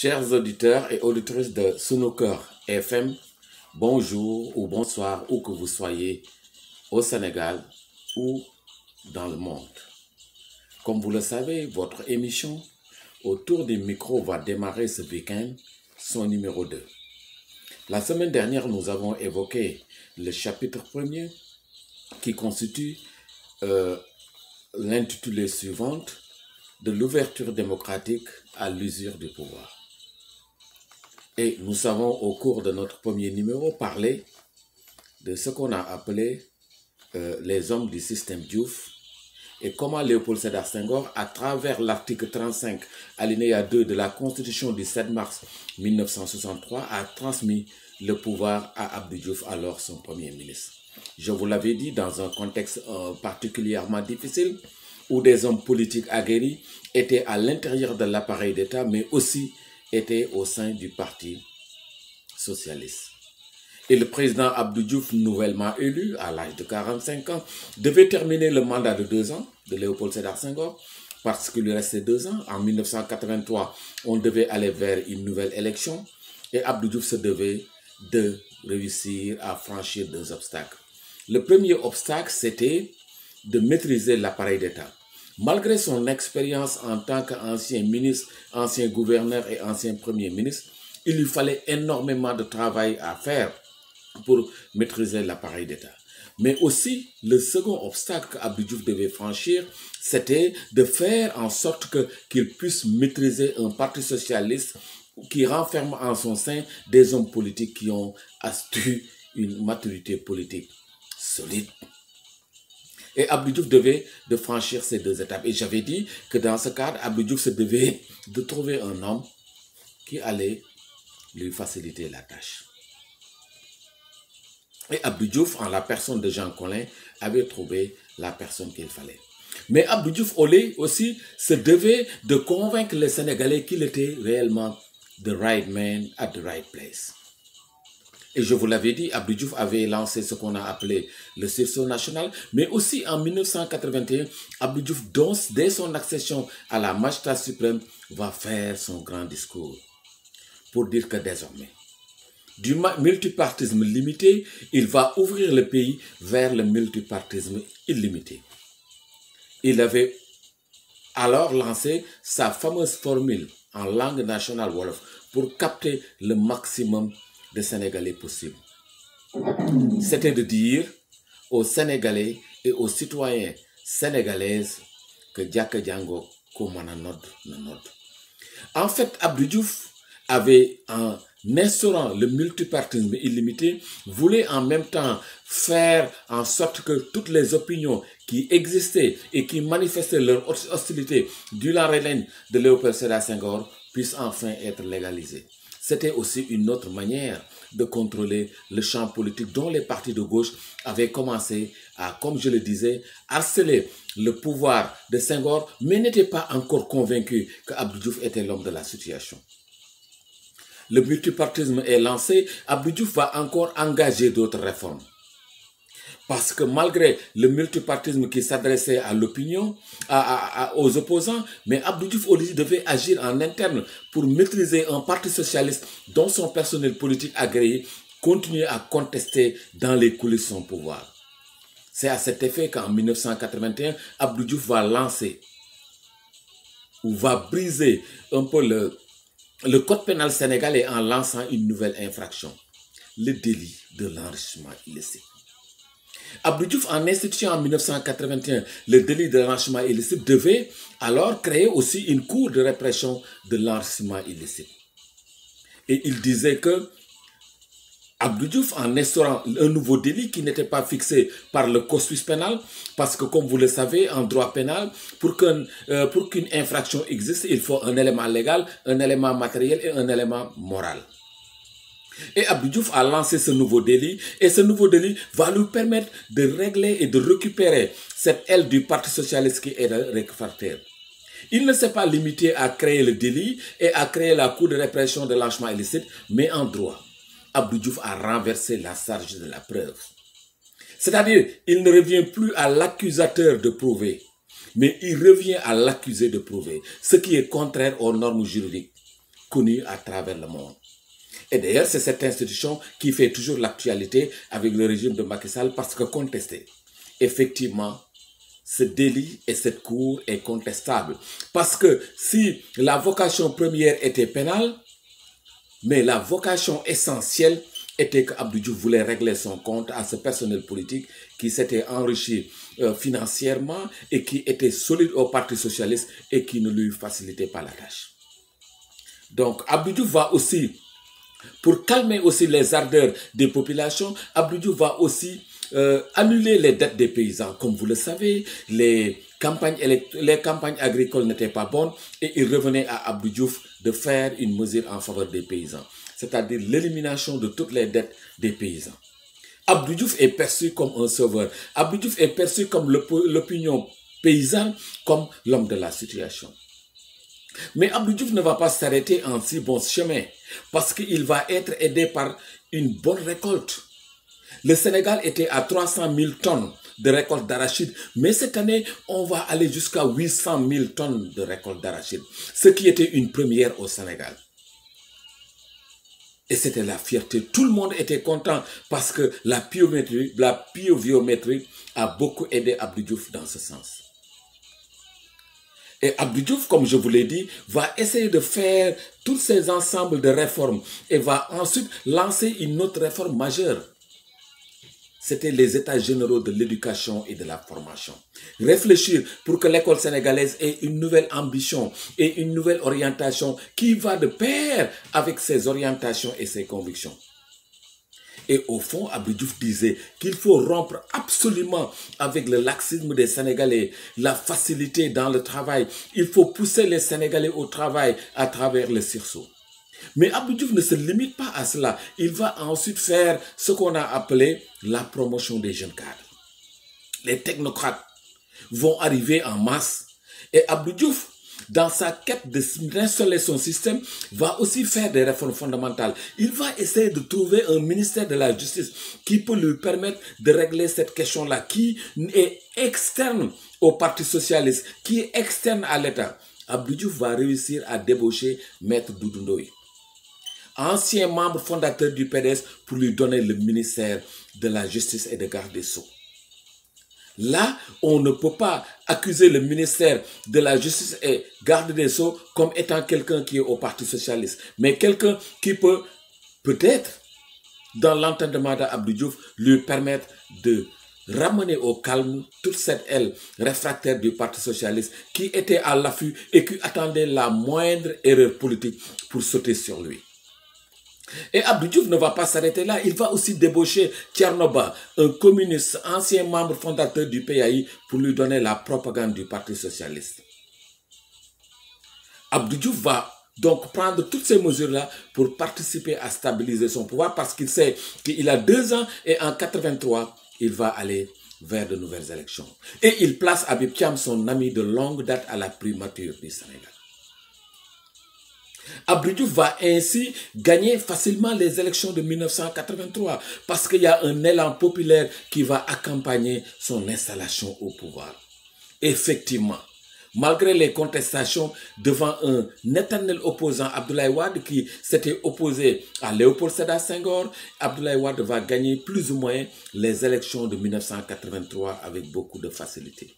Chers auditeurs et auditrices de Sunuker FM, bonjour ou bonsoir, où que vous soyez, au Sénégal ou dans le monde. Comme vous le savez, votre émission Autour des micros va démarrer ce week-end, son numéro 2. La semaine dernière, nous avons évoqué le chapitre 1er qui constitue l'intitulé suivant de l'ouverture démocratique à l'usure du pouvoir. Et nous avons au cours de notre premier numéro parlé de ce qu'on a appelé les hommes du système Diouf et comment Léopold Sédar Senghor, à travers l'article 35, alinéa 2 de la Constitution du 7 mars 1963, a transmis le pouvoir à Abdou Diouf, alors son premier ministre. Je vous l'avais dit, dans un contexte particulièrement difficile, où des hommes politiques aguerris étaient à l'intérieur de l'appareil d'État, mais aussi étaient au sein du Parti socialiste. Et le président Abdou Diouf, nouvellement élu à l'âge de 45 ans, devait terminer le mandat de 2 ans de Léopold Sédar Senghor, parce qu'il lui restait 2 ans. En 1983, on devait aller vers une nouvelle élection, et Abdou Diouf se devait de réussir à franchir 2 obstacles. Le premier obstacle, c'était de maîtriser l'appareil d'État. Malgré son expérience en tant qu'ancien ministre, ancien gouverneur et ancien premier ministre, il lui fallait énormément de travail à faire pour maîtriser l'appareil d'État. Mais aussi, le second obstacle qu'Abdou Diouf devait franchir, c'était de faire en sorte qu'il puisse maîtriser un parti socialiste qui renferme en son sein des hommes politiques qui ont astu une maturité politique solide. Et Abdou Diouf devait de franchir ces 2 étapes. Et j'avais dit que dans ce cadre, Abdou Diouf se devait de trouver un homme qui allait lui faciliter la tâche. Et Abdou Diouf, en la personne de Jean Collin, avait trouvé la personne qu'il fallait. Mais Abdou Diouf aussi se devait de convaincre les Sénégalais qu'il était réellement the right man at the right place. Et je vous l'avais dit, Abdou Diouf avait lancé ce qu'on a appelé le sursaut national, mais aussi en 1981, Abdou Diouf, dès son accession à la magistrature suprême, va faire son grand discours pour dire que désormais, du multipartisme limité, il va ouvrir le pays vers le multipartisme illimité. Il avait alors lancé sa fameuse formule en langue nationale wolof pour capter le maximum de Sénégalais possible. C'était de dire aux Sénégalais et aux citoyens sénégalaises que Diaka Django Koumana Nod Nod. En fait, Abdou Diouf avait, en instaurant le multipartisme illimité, voulait en même temps faire en sorte que toutes les opinions qui existaient et qui manifestaient leur hostilité durant le règne de Léopold Sédar Senghor puissent enfin être légalisées. C'était aussi une autre manière de contrôler le champ politique dont les partis de gauche avaient commencé à, comme je le disais, harceler le pouvoir de Senghor, mais n'étaient pas encore convaincus qu'Abdou Diouf était l'homme de la situation. Le multipartisme est lancé, Abdou Diouf va encore engager d'autres réformes. Parce que malgré le multipartisme qui s'adressait à l'opinion, aux opposants, mais Abdou Diouf aussi devait agir en interne pour maîtriser un parti socialiste dont son personnel politique agréé continuait à contester dans les coulisses son pouvoir. C'est à cet effet qu'en 1981, Abdou Diouf va lancer ou va briser un peu le code pénal sénégalais en lançant une nouvelle infraction, le délit de l'enrichissement illicite. Abdou Diouf, en instituant en 1981 le délit de l'enrichissement illicite, devait alors créer aussi une cour de répression de l'enrichissement illicite. Et il disait que Abdou Diouf, en instaurant un nouveau délit qui n'était pas fixé par le corpus pénal, parce que comme vous le savez, en droit pénal, pour qu'une infraction existe, il faut un élément légal, un élément matériel et un élément moral. Et Abdou Diouf a lancé ce nouveau délit, et ce nouveau délit va lui permettre de régler et de récupérer cette aile du Parti socialiste qui est réfractaire. Il ne s'est pas limité à créer le délit et à créer la cour de répression de l'enrichissement illicite, mais en droit, Abdou Diouf a renversé la charge de la preuve. C'est-à-dire, il ne revient plus à l'accusateur de prouver, mais il revient à l'accusé de prouver, ce qui est contraire aux normes juridiques. connue à travers le monde. Et d'ailleurs, c'est cette institution qui fait toujours l'actualité avec le régime de Macky Sall parce que contesté. Effectivement, ce délit et cette cour est contestable. Parce que si la vocation première était pénale, mais la vocation essentielle était qu'Abdou Diouf voulait régler son compte à ce personnel politique qui s'était enrichi financièrement et qui était solide au Parti socialiste et qui ne lui facilitait pas la tâche. Donc Abdou Diouf va aussi, pour calmer aussi les ardeurs des populations, Abdou Diouf va aussi annuler les dettes des paysans. Comme vous le savez, les campagnes agricoles n'étaient pas bonnes et il revenait à Abdou Diouf de faire une mesure en faveur des paysans, c'est-à-dire l'élimination de toutes les dettes des paysans. Abdou Diouf est perçu comme un sauveur. Abdou Diouf est perçu comme l'opinion paysanne, comme l'homme de la situation. Mais Abdou Diouf ne va pas s'arrêter en si bon chemin parce qu'il va être aidé par une bonne récolte. Le Sénégal était à 300 000 tonnes de récolte d'arachide, mais cette année, on va aller jusqu'à 800 000 tonnes de récolte d'arachide, ce qui était une première au Sénégal. Et c'était la fierté. Tout le monde était content parce que la pluviométrie a beaucoup aidé Abdou Diouf dans ce sens. Et Abdou Diouf, comme je vous l'ai dit, va essayer de faire tous ces ensembles de réformes et va ensuite lancer une autre réforme majeure. C'était les états généraux de l'éducation et de la formation. Réfléchir pour que l'école sénégalaise ait une nouvelle ambition et une nouvelle orientation qui va de pair avec ses orientations et ses convictions. Et au fond, Abdou Diouf disait qu'il faut rompre absolument avec le laxisme des Sénégalais, la facilité dans le travail. Il faut pousser les Sénégalais au travail à travers le sursaut. Mais Abdou Diouf ne se limite pas à cela. Il va ensuite faire ce qu'on a appelé la promotion des jeunes cadres. Les technocrates vont arriver en masse. Et Abdou Diouf, dans sa quête d'installer son système, va aussi faire des réformes fondamentales. Il va essayer de trouver un ministère de la justice qui peut lui permettre de régler cette question-là, qui est externe au Parti socialiste, qui est externe à l'État. Abdou Diouf va réussir à débaucher Maître Doudou Ndoye, ancien membre fondateur du PDS, pour lui donner le ministère de la Justice et de Garde des Sceaux. Là, on ne peut pas accuser le ministère de la Justice et Garde des Sceaux comme étant quelqu'un qui est au Parti socialiste, mais quelqu'un qui peut, peut-être, dans l'entendement d'Abdou Diouf, lui permettre de ramener au calme toute cette aile réfractaire du Parti socialiste qui était à l'affût et qui attendait la moindre erreur politique pour sauter sur lui. Et Abdou Diouf ne va pas s'arrêter là, il va aussi débaucher Tchernoba, un communiste, ancien membre fondateur du PAI, pour lui donner la propagande du Parti socialiste. Abdou Diouf va donc prendre toutes ces mesures-là pour participer à stabiliser son pouvoir parce qu'il sait qu'il a 2 ans et en 83, il va aller vers de nouvelles élections. Et il place Habib Thiam, son ami de longue date, à la primature du Sénégal. Abdou Diouf va ainsi gagner facilement les élections de 1983 parce qu'il y a un élan populaire qui va accompagner son installation au pouvoir. Effectivement, malgré les contestations devant un éternel opposant, Abdoulaye Wade, qui s'était opposé à Léopold Sédar Senghor, Abdoulaye Wade va gagner plus ou moins les élections de 1983 avec beaucoup de facilité.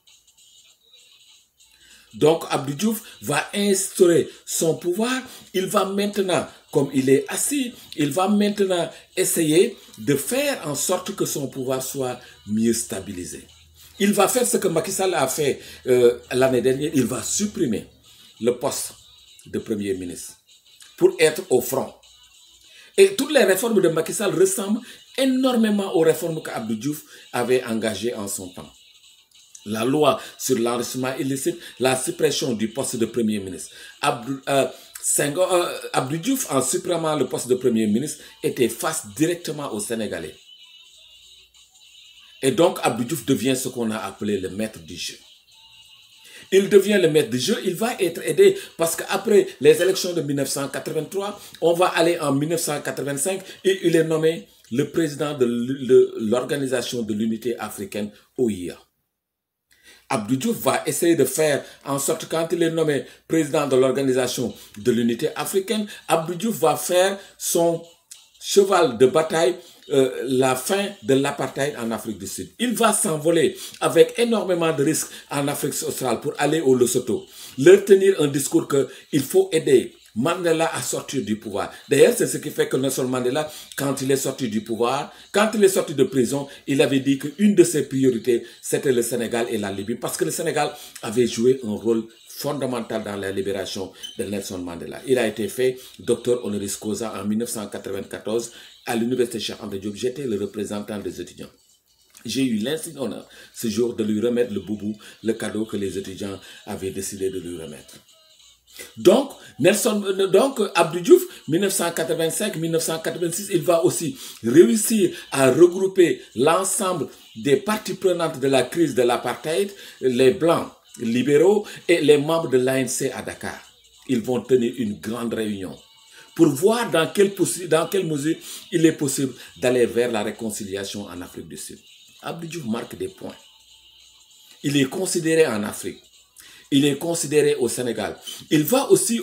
Donc Abdou Diouf va instaurer son pouvoir. Il va maintenant, comme il est assis, il va maintenant essayer de faire en sorte que son pouvoir soit mieux stabilisé. Il va faire ce que Macky Sall a fait l'année dernière. Il va supprimer le poste de Premier ministre pour être au front. Et toutes les réformes de Macky Sall ressemblent énormément aux réformes qu'Abdou Diouf avait engagées en son temps. La loi sur l'enrichissement illicite, la suppression du poste de Premier ministre. Abdou Diouf, en supprimant le poste de Premier ministre, était face directement aux Sénégalais. Et donc, Abdou Diouf devient ce qu'on a appelé le maître du jeu. Il devient le maître du jeu, il va être aidé parce qu'après les élections de 1983, on va aller en 1985 et il est nommé le président de l'Organisation de l'Unité africaine, OIA. Abdou Diouf va essayer de faire en sorte, quand il est nommé président de l'Organisation de l'Unité africaine, Abdou Diouf va faire son cheval de bataille, la fin de l'apartheid en Afrique du Sud. Il va s'envoler avec énormément de risques en Afrique australe pour aller au Lesotho, leur tenir un discours qu'il faut aider Mandela à sortir du pouvoir. D'ailleurs, c'est ce qui fait que Nelson Mandela, quand il est sorti du pouvoir, quand il est sorti de prison, il avait dit qu'une de ses priorités, c'était le Sénégal et la Libye, parce que le Sénégal avait joué un rôle fondamental dans la libération de Nelson Mandela. Il a été fait docteur honoris causa en 1994 à l'université Cheikh Anta Diop. J'étais le représentant des étudiants. J'ai eu l'insigne honneur ce jour de lui remettre le boubou, le cadeau que les étudiants avaient décidé de lui remettre. Donc, Abdou Diouf, 1985-1986, il va aussi réussir à regrouper l'ensemble des parties prenantes de la crise de l'apartheid, les Blancs libéraux et les membres de l'ANC à Dakar. Ils vont tenir une grande réunion pour voir dans quelle mesure il est possible d'aller vers la réconciliation en Afrique du Sud. Abdou Diouf marque des points. Il est considéré en Afrique. Il est considéré au Sénégal. Il va aussi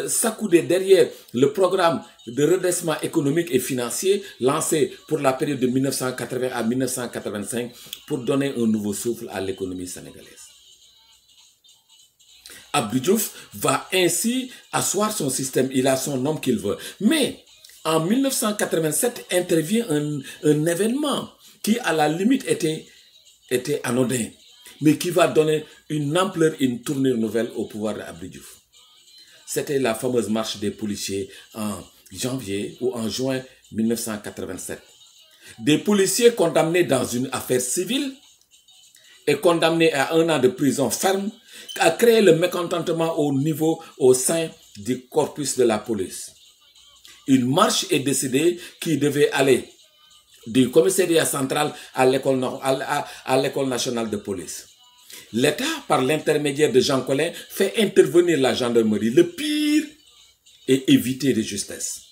s'accouder derrière le programme de redressement économique et financier lancé pour la période de 1980 à 1985 pour donner un nouveau souffle à l'économie sénégalaise. Abdou Diouf va ainsi asseoir son système. Il a son nom qu'il veut. Mais en 1987 intervient un événement qui à la limite était anodin, mais qui va donner une ampleur, une tournure nouvelle au pouvoir d'Abdou Diouf. C'était la fameuse marche des policiers en janvier ou en juin 1987. Des policiers condamnés dans une affaire civile et condamnés à 1 an de prison ferme a créé le mécontentement au sein du corpus de la police. Une marche est décidée qui devait aller du commissariat central à l'école nationale de police. L'État, par l'intermédiaire de Jean Collin, fait intervenir la gendarmerie. Le pire est évité de justesse.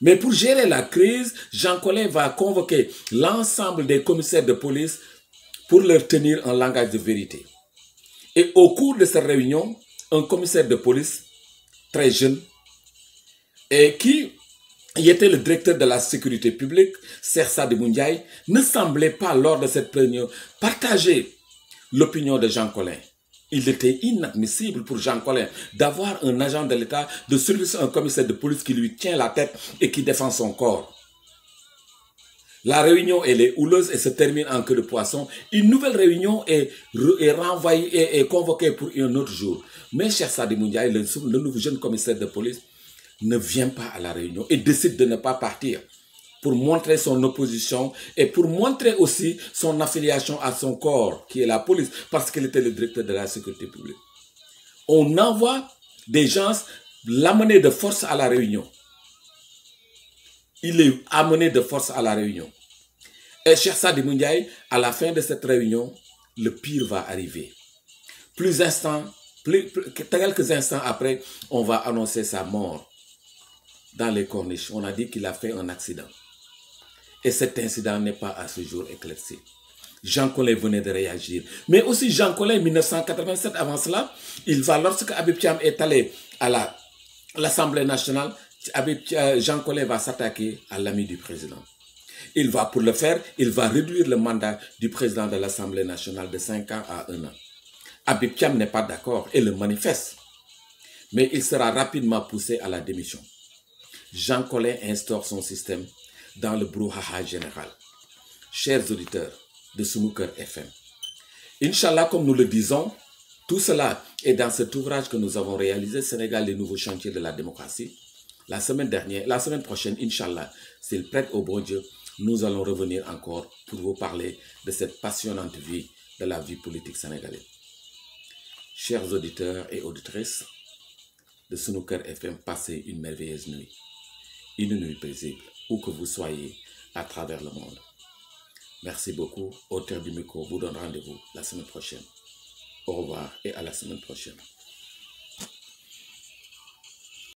Mais pour gérer la crise, Jean Collin va convoquer l'ensemble des commissaires de police pour leur tenir un langage de vérité. Et au cours de cette réunion, un commissaire de police, très jeune, et qui était le directeur de la sécurité publique, Cheikh Sadibou Ndiaye, ne semblait pas lors de cette réunion partager l'opinion de Jean Collin. Il était inadmissible pour Jean Collin d'avoir un agent de l'État de service, un commissaire de police qui lui tient la tête et qui défend son corps. La réunion, elle est houleuse et se termine en queue de poisson. Une nouvelle réunion est renvoyée et convoquée pour un autre jour. Mais Cheikh Sadibou Ndiaye, le nouveau jeune commissaire de police, ne vient pas à la réunion et décide de ne pas partir pour montrer son opposition et pour montrer aussi son affiliation à son corps, qui est la police, parce qu'il était le directeur de la sécurité publique. On envoie des gens l'amener de force à la réunion. Il est amené de force à la réunion. Et Cheikh Sadibou Ndiaye, à la fin de cette réunion, le pire va arriver. Quelques instants après, on va annoncer sa mort dans les corniches. On a dit qu'il a fait un accident. Et cet incident n'est pas à ce jour éclairci. Jean Collin venait de réagir. Mais aussi Jean Collin, 1987, avant cela, lorsque Habib Thiam est allé à l'Assemblée nationale, Jean Collin va s'attaquer à l'ami du président. Pour le faire, il va réduire le mandat du président de l'Assemblée nationale de 5 ans à 1 an. Habib Thiam n'est pas d'accord et le manifeste. Mais il sera rapidement poussé à la démission. Jean Collin instaure son système dans le brouhaha général. Chers auditeurs de Sunuker FM, Inch'Allah, comme nous le disons, tout cela est dans cet ouvrage que nous avons réalisé, Sénégal, les nouveaux chantiers de la démocratie. La semaine prochaine, Inch'Allah, s'il prête au bon Dieu, nous allons revenir encore pour vous parler de cette passionnante vie, de la vie politique sénégalaise. Chers auditeurs et auditrices de Sunuker FM, passez une merveilleuse nuit. Une nuit paisible, où que vous soyez à travers le monde. Merci beaucoup. Auteur du micro vous donne rendez-vous la semaine prochaine. Au revoir et à la semaine prochaine.